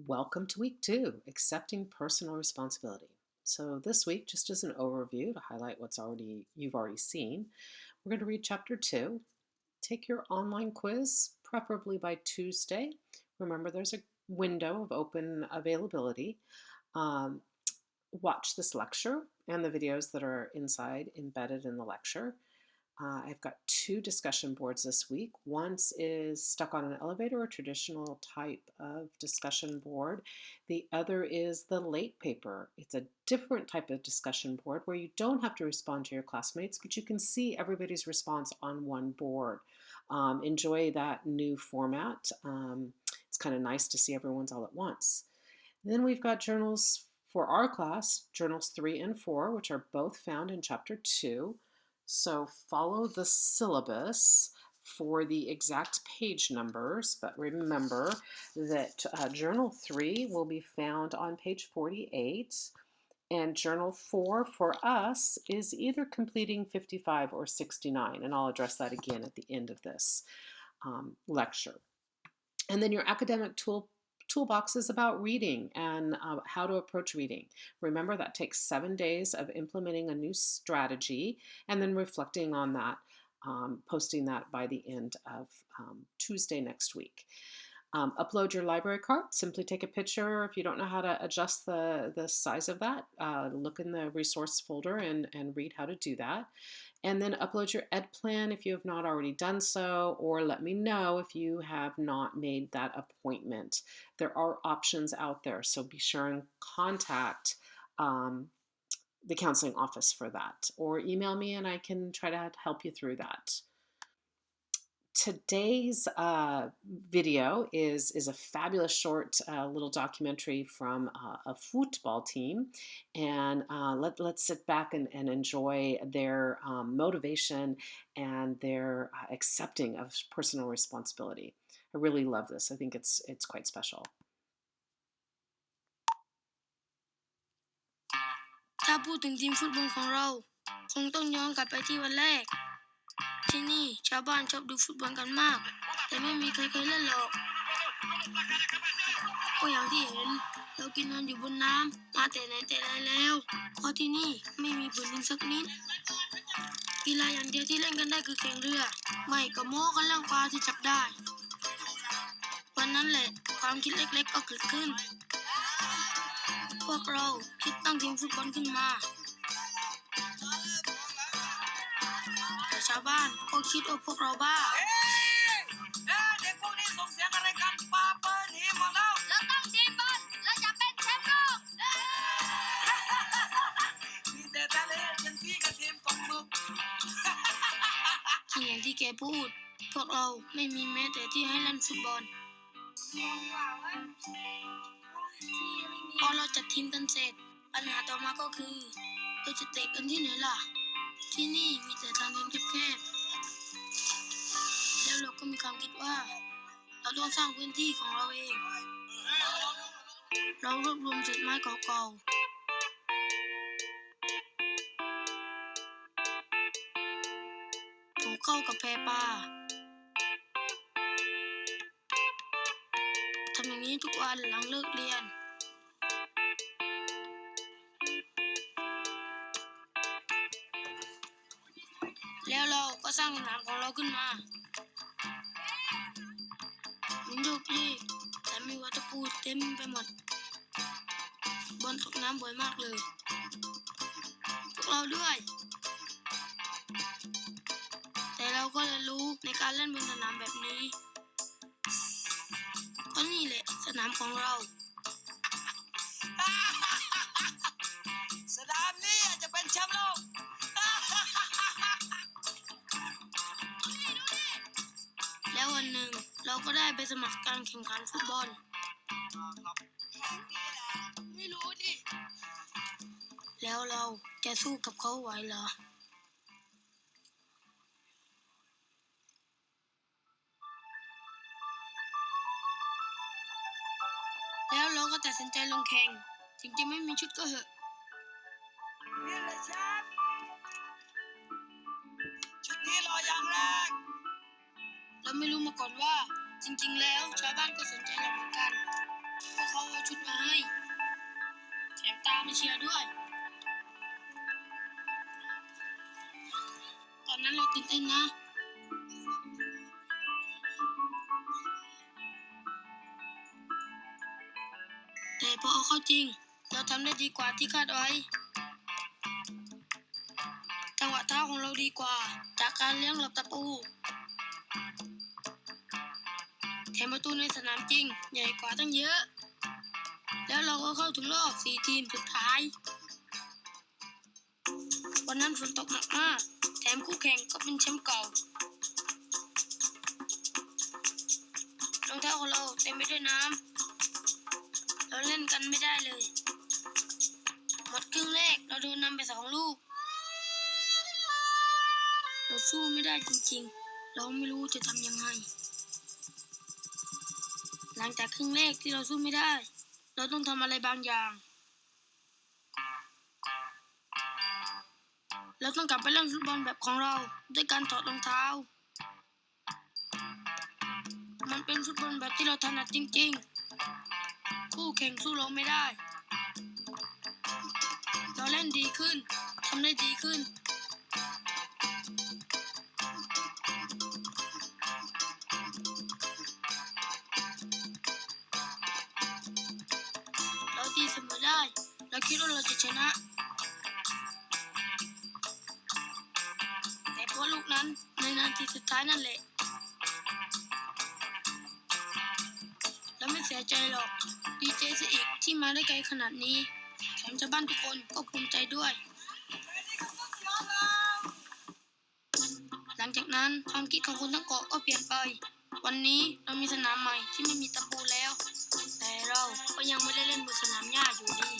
Welcome to week 2, accepting personal responsibility. So this week, just as an overview to highlight you've already seen, we're going to read chapter 2. Take your online quiz, preferably by Tuesday. Remember, there's a window of open availability. Watch this lecture and the videos that are embedded in the lecture. I've got 2 discussion boards this week. One is stuck on an elevator, a traditional type of discussion board. The other is the late paper. It's a different type of discussion board where you don't have to respond to your classmates, but you can see everybody's response on one board. Enjoy that new format. It's kind of nice to see everyone's all at once. Then we've got journals for our class, journals 3 and 4, which are both found in chapter 2. So follow the syllabus for the exact page numbers, but remember that Journal 3 will be found on page 48, and Journal 4 for us is either completing 55 or 69, and I'll address that again at the end of this lecture. And then your academic toolbox is about reading and how to approach reading. Remember, that takes 7 days of implementing a new strategy and then reflecting on that, posting that by the end of Tuesday next week. Upload your library card. Simply take a picture. If you don't know how to adjust the size of that, look in the resource folder and read how to do that. And then upload your ed plan if you have not already done so, or let me know if you have not made that appointment. There are options out there, so be sure and contact the counseling office for that, or email me and I can try to help you through that. Today's video is a fabulous short little documentary from a football team, and let's sit back and enjoy their motivation and their accepting of personal responsibility. I really love this. I think it's quite special. ถ้าพูดถึงทีมฟุตบอลของเราคงต้องย้อนกลับไปที่วันแรกที่นี่ชาวบ้านชอบดูฟุตบอลกันมากแต่ไม่มีใครเคยเล่นหรอกก็อย่างที่เห็นเรากินนอนอยู่บนน้ำมาแต่ไหนแต่ไรแล้วเพราะที่นี่ไม่มีพื้นดินสักนิดกีฬาอย่างเดียวที่เล่นกันได้คือแข่งเรือไม่ก็โม้กันเรื่องปลาที่จับได้วันนั้นแหละความคิดเล็กๆก็เกิดขึ้นพวกเราคิดตั้งทีมฟุตบอลขึ้นมาแต่ชาวบ้านก็คิดว่าพวกเราบ้าเด็กพวกนี้ส่งเสียงอะไรกันปาเปิ้ลหนีหมดแล้วเราตั้งทีมบอลเราจะเป็นแชมป์โลกมีแต่ทะเลยังที่กับทีมตกหมึกที่อย่างที่แกพูดพวกเราไม่มีแม้แต่ที่ให้เล่นฟุตบอลพอเราจัดทีมกันเสร็จปัญหาต่อมาก็คือเราจะเตะกันที่ไหนล่ะที่นี่มีแต่ทางเดินแคบๆแล้วเราก็มีความคิดว่าเราต้องสร้างพื้นที่ของเราเองเรารวบรวมเศษไม้เก่าๆผูกเข้ากับแพปลาทำอย่างนี้ทุกวันหลังเลิกเรียนแล้วเราก็สร้างสนามของเราขึ้นมามันโยกเยกแต่มีวัตถุพูดเต็มไปหมดบอลตกน้ำบ่อยมากเลยพวกเราด้วยแต่เราก็เรียนรู้ในการเล่นบนสนามแบบนี้ก็นี่แหละสนามของเราสนามนี้อาจจะเป็นแชมป์โลกแล้ววันหนึ่งเราก็ได้ไปสมัครการแข่งขันฟุตบอลไม่รู้ดิแล้วเราจะสู้กับเขาไหวเหรอแล้วเราก็ตัดสินใจลงแข่งถึงจะไม่มีชุดก็เหอะนี่แหละแชมป์ชุดนี้รออย่างแรกเราไม่รู้มาก่อนว่าจริงๆแล้วชาวบ้านก็สนใจเราเหมือนกันพวกเขา มาเชียร์ด้วยตอนนั้นเราตื่นเต้นนะแต่พอเอาเข้าจริงเราทำได้ดีกว่าที่คาดไว้จังหวะเท้าของเราดีกว่าจากการเลี้ยงหลบตะปูแถมประตูในสนามจริงใหญ่กว่าตั้งเยอะแล้วเราก็เข้าถึงรอบ4 ทีมสุดท้ายวันนั้นฝนตกหนักมากแถมคู่แข่งก็เป็นแชมป์เก่ารองเท้าของเราเต็มไปด้วยน้ำเราเล่นกันไม่ได้เลยหมดครึ่งแรกเราโดนนำไป2 ลูกเราสู้ไม่ได้จริงๆเราไม่รู้จะทำยังไงหลังจากครึ่งแรกที่เราสู้ไม่ได้เราต้องทำอะไรบางอย่างเราต้องกลับไปเล่นฟุตบอลแบบของเราด้วยการถอดรองเท้ามันเป็นฟุตบอลแบบที่เราถนัดจริงๆคู่แข่งสู้เราไม่ได้เราเล่นดีขึ้นทำได้ดีขึ้นเราตีเสมอได้เราคิดว่าเราจะชนะแต่เพราะลูกนั้นในนาทีสุดท้ายนั่นแหละเราไม่เสียใจหรอกดีใจซะอีกที่มาได้ไกลขนาดนี้แถมชาวบ้านทุกคนก็ภูมิใจด้วยหลังจากนั้นความคิดของคนทั้งเกาะก็เปลี่ยนไปวันนี้เรามีสนามใหม่ที่ไม่มีตะปูแล้วแต่เราก็ยังไม่ได้เล่นบนสนามหญ้าอยู่ดี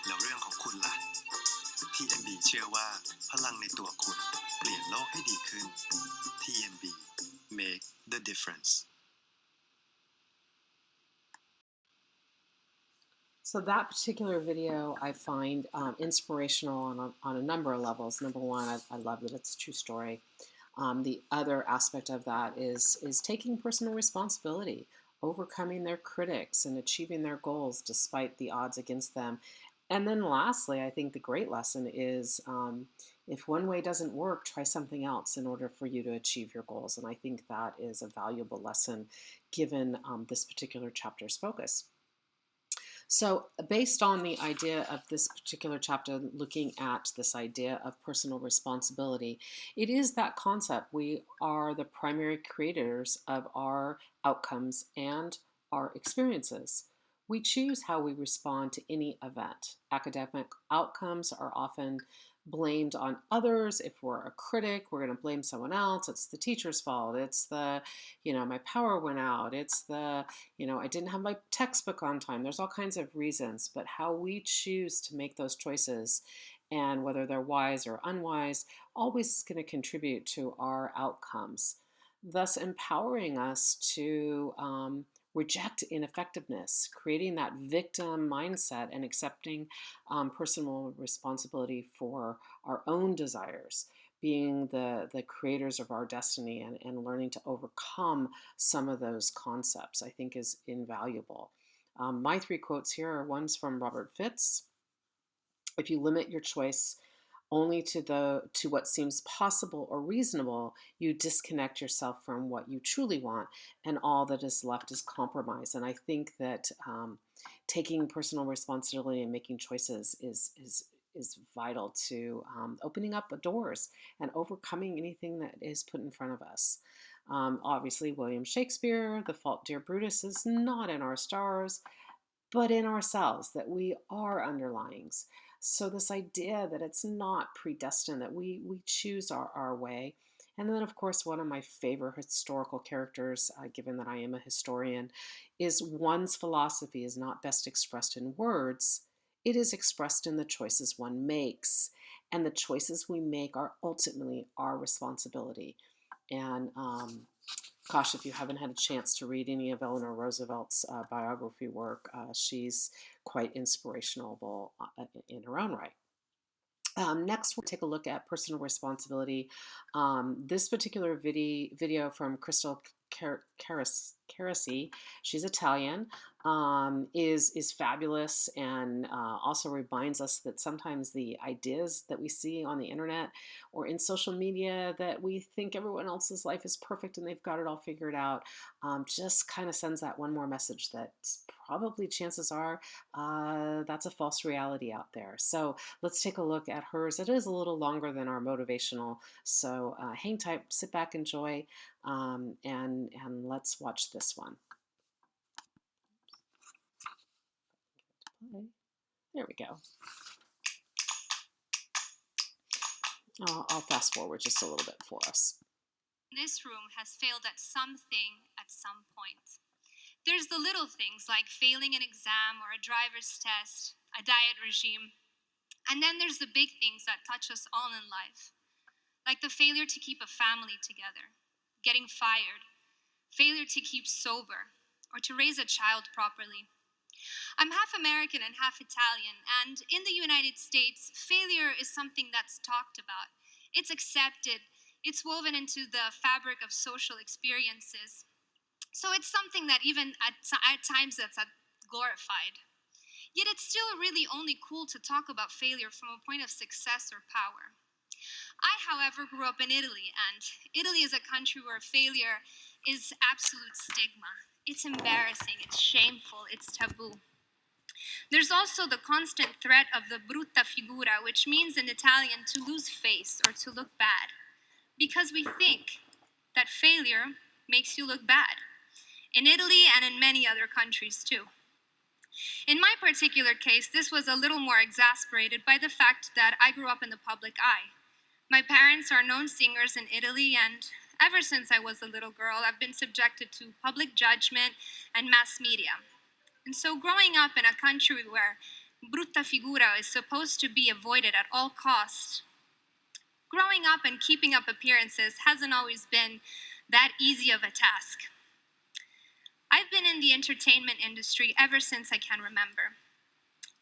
แล้วเรื่องของคุณล่ะ TMB เชื่อว่าพลังในตัวคุณเปลี่ยนโลกให้ดีขึ้น TMB Make the difference So that particular video I find inspirational on a number of levels. Number one, I love that it's a true story. The other aspect of that is taking personal responsibility, overcoming their critics and achieving their goals despite the odds against them. And then lastly, I think the great lesson is if one way doesn't work, try something else in order for you to achieve your goals. And I think that is a valuable lesson given this particular chapter's focus. So, based on the idea of this particular chapter, looking at this idea of personal responsibility, it is that concept. We are the primary creators of our outcomes and our experiences. We choose how we respond to any event. Academic outcomes are often blamed on others. If we're a critic, we're going to blame someone else. It's the teacher's fault. It's my power went out. It's I didn't have my textbook on time. There's all kinds of reasons, but how we choose to make those choices and whether they're wise or unwise always is going to contribute to our outcomes, thus empowering us to reject ineffectiveness, creating that victim mindset and accepting personal responsibility for our own desires, being the creators of our destiny and learning to overcome some of those concepts, I think is invaluable. My 3 quotes here are one's from Robert Fitz. If you limit your choice only to what seems possible or reasonable, you disconnect yourself from what you truly want, and all that is left is compromise. And I think that taking personal responsibility and making choices is vital to opening up doors and overcoming anything that is put in front of us. Obviously, William Shakespeare, The Fault, Dear Brutus, is not in our stars, but in ourselves, that we are underlyings. So this idea that it's not predestined, that we choose our way. And then, of course, one of my favorite historical characters, given that I am a historian, is one's philosophy is not best expressed in words. It is expressed in the choices one makes. And the choices we make are ultimately our responsibility. And gosh, if you haven't had a chance to read any of Eleanor Roosevelt's biography work, she's quite inspirational in her own right. Next, we'll take a look at personal responsibility. This particular video from Crystal Carasi, she's Italian, is fabulous, and also reminds us that sometimes the ideas that we see on the internet or in social media that we think everyone else's life is perfect and they've got it all figured out, just kind of sends that one more message that probably chances are that's a false reality out there. So let's take a look at hers. It is a little longer than our motivational, so hang tight, sit back, enjoy, and let's watch this one. There we go. I'll fast forward just a little bit for us. This room has failed at something at some point. There's the little things like failing an exam or a driver's test, a diet regime. And then there's the big things that touch us all in life, like the failure to keep a family together, getting fired, failure to keep sober, or to raise a child properly. I'm half American and half Italian, and in the United States, failure is something that's talked about. It's accepted, it's woven into the fabric of social experiences. So it's something that even at times that's glorified. Yet it's still really only cool to talk about failure from a point of success or power. I, however, grew up in Italy, and Italy is a country where failure is absolute stigma. It's embarrassing, it's shameful, it's taboo. There's also the constant threat of the brutta figura, which means in Italian to lose face or to look bad, because we think that failure makes you look bad, in Italy and in many other countries too. In my particular case, this was a little more exasperated by the fact that I grew up in the public eye. My parents are known singers in Italy, and ever since I was a little girl, I've been subjected to public judgment and mass media. And so growing up in a country where brutta figura is supposed to be avoided at all costs, growing up and keeping up appearances hasn't always been that easy of a task. I've been in the entertainment industry ever since I can remember.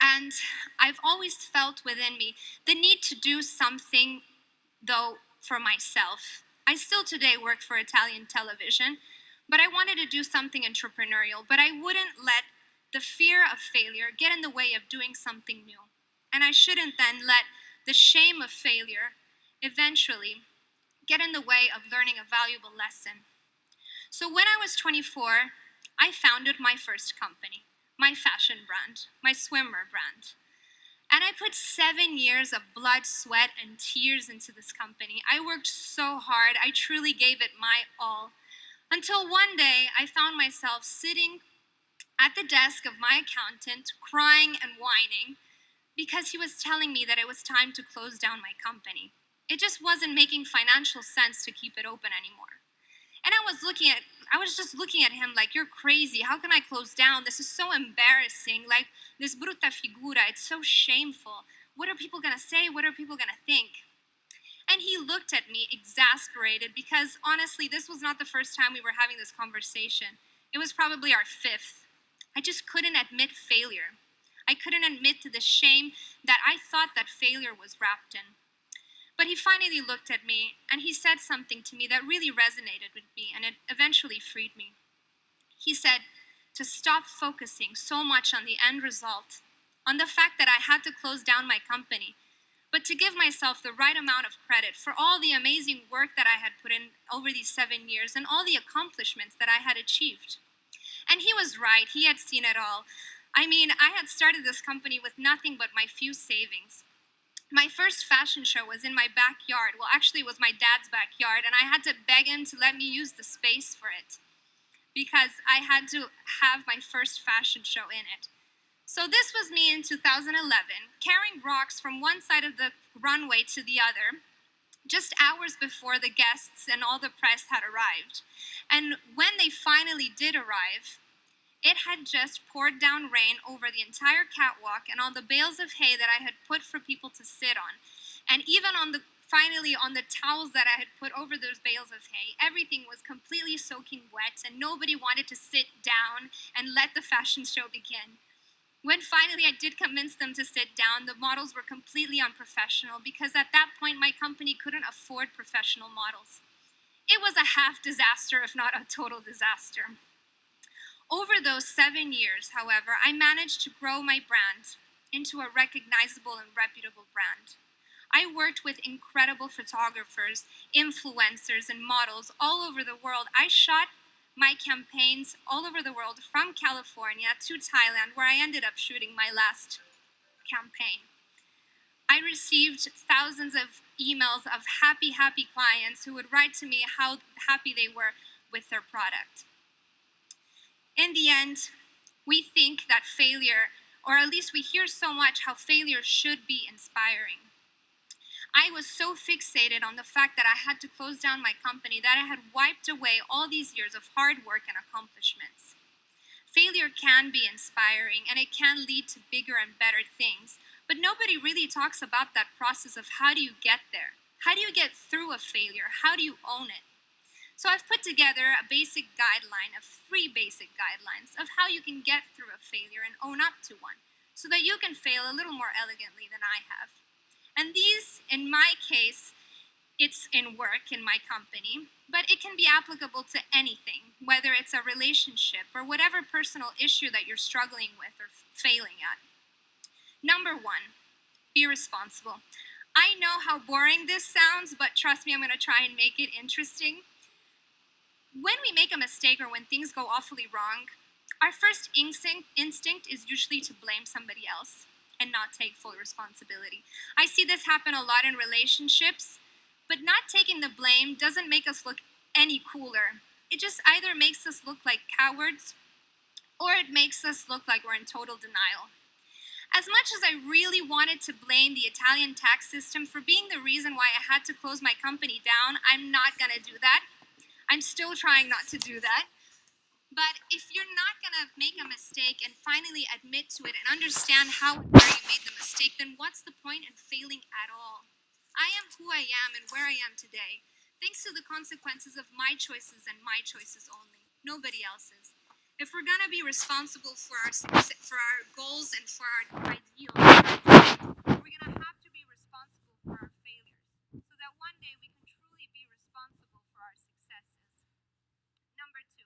And I've always felt within me the need to do something, though, for myself. I still today work for Italian television, but I wanted to do something entrepreneurial, but I wouldn't let the fear of failure get in the way of doing something new. And I shouldn't then let the shame of failure eventually get in the way of learning a valuable lesson. So when I was 24, I founded my first company, my fashion brand, my swimwear brand. And I put 7 years of blood, sweat, and tears into this company. I worked so hard. I truly gave it my all. Until one day, I found myself sitting at the desk of my accountant, crying and whining, because he was telling me that it was time to close down my company. It just wasn't making financial sense to keep it open anymore. And I was just looking at him like, you're crazy. How can I close down? This is so embarrassing. Like, this brutta figura, it's so shameful. What are people gonna say? What are people gonna think? And he looked at me exasperated because honestly, this was not the first time we were having this conversation. It was probably our fifth. I just couldn't admit failure. I couldn't admit to the shame that I thought that failure was wrapped in. But he finally looked at me and he said something to me that really resonated with me, and it eventually freed me. He said to stop focusing so much on the end result, on the fact that I had to close down my company, but to give myself the right amount of credit for all the amazing work that I had put in over these 7 years and all the accomplishments that I had achieved. And he was right, he had seen it all. I mean, I had started this company with nothing but my few savings. My first fashion show was in my backyard. Well, actually, it was my dad's backyard, and I had to beg him to let me use the space for it because I had to have my first fashion show in it. So this was me in 2011, carrying rocks from one side of the runway to the other, just hours before the guests and all the press had arrived. And when they finally did arrive, it had just poured down rain over the entire catwalk and on the bales of hay that I had put for people to sit on. And even on the finally, on the towels that I had put over those bales of hay, everything was completely soaking wet, and nobody wanted to sit down and let the fashion show begin. When finally I did convince them to sit down, the models were completely unprofessional because at that point my company couldn't afford professional models. It was a half disaster, if not a total disaster. Over those 7 years, however, I managed to grow my brand into a recognizable and reputable brand. I worked with incredible photographers, influencers, and models all over the world. I shot my campaigns all over the world, from California to Thailand, where I ended up shooting my last campaign. I received thousands of emails of happy clients who would write to me how happy they were with their product. In the end, we think that failure, or at least we hear so much how failure should be inspiring. I was so fixated on the fact that I had to close down my company that I had wiped away all these years of hard work and accomplishments. Failure can be inspiring and it can lead to bigger and better things, but nobody really talks about that process of how do you get there? How do you get through a failure? How do you own it? So I've put together a basic guideline of 3 basic guidelines of how you can get through a failure and own up to one, so that you can fail a little more elegantly than I have. And these, in my case, it's in work in my company, but it can be applicable to anything, whether it's a relationship or whatever personal issue that you're struggling with or failing at. Number 1, be responsible. I know how boring this sounds, but trust me, I'm going to try and make it interesting. When we make a mistake or when things go awfully wrong, our first instinct is usually to blame somebody else and not take full responsibility. I see this happen a lot in relationships, but not taking the blame doesn't make us look any cooler. It just either makes us look like cowards or it makes us look like we're in total denial. As much as I really wanted to blame the Italian tax system for being the reason why I had to close my company down, I'm not going to do that. I'm still trying not to do that. But if you're not going to make a mistake and finally admit to it and understand how and where you made the mistake, then what's the point in failing at all? I am who I am and where I am today, thanks to the consequences of my choices and my choices only, nobody else's. If we're going to be responsible for our goals and for our ideals, we're going to have to be responsible for our failures, so that one day we can truly be responsible for our successes. Number 2,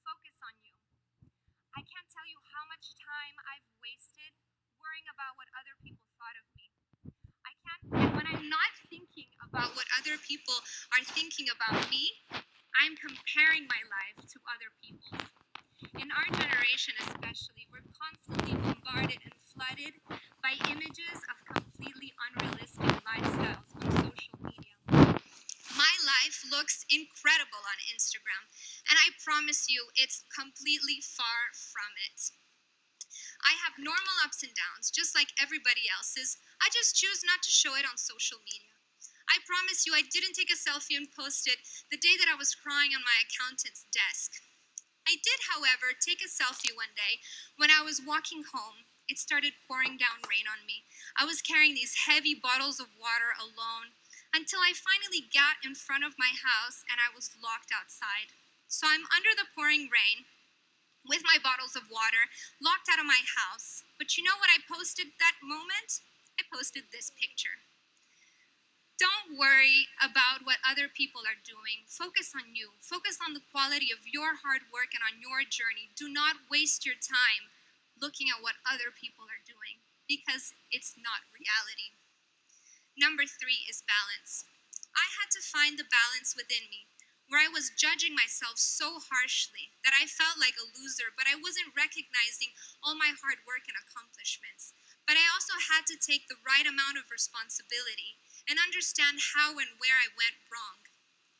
focus on you. I can't tell you how much time I've wasted worrying about what other people thought of me. And when I'm not thinking about what other people are thinking about me, I'm comparing my life to other people's. In our generation especially, we're constantly bombarded and flooded by images of completely unrealistic lifestyles on social media. My life looks incredible on Instagram, and I promise you it's completely far from it. I have normal ups and downs, just like everybody else's. I just choose not to show it on social media. I promise you I didn't take a selfie and post it the day that I was crying on my accountant's desk. I did, however, take a selfie one day when I was walking home. It started pouring down rain on me. I was carrying these heavy bottles of water alone until I finally got in front of my house and I was locked outside. So I'm under the pouring rain with my bottles of water, locked out of my house. But you know what I posted that moment? I posted this picture. Don't worry about what other people are doing. Focus on you. Focus on the quality of your hard work and on your journey. Do not waste your time looking at what other people are doing, because it's not reality. Number 3 is balance. I had to find the balance within me, where I was judging myself so harshly that I felt like a loser, but I wasn't recognizing all my hard work and accomplishments. But I also had to take the right amount of responsibility and understand how and where I went wrong.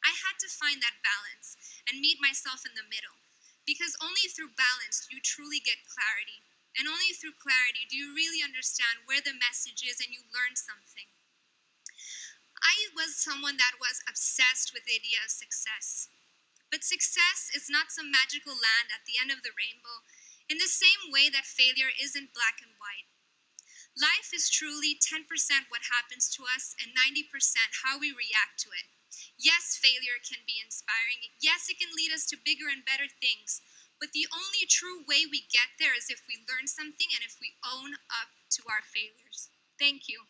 I had to find that balance and meet myself in the middle, because only through balance do you truly get clarity. And only through clarity do you really understand where the message is and you learn something. I was someone that was obsessed with the idea of success. But success is not some magical land at the end of the rainbow, in the same way that failure isn't black and white. Life is truly 10% what happens to us and 90% how we react to it. Yes, failure can be inspiring. Yes, it can lead us to bigger and better things. But the only true way we get there is if we learn something and if we own up to our failures. Thank you.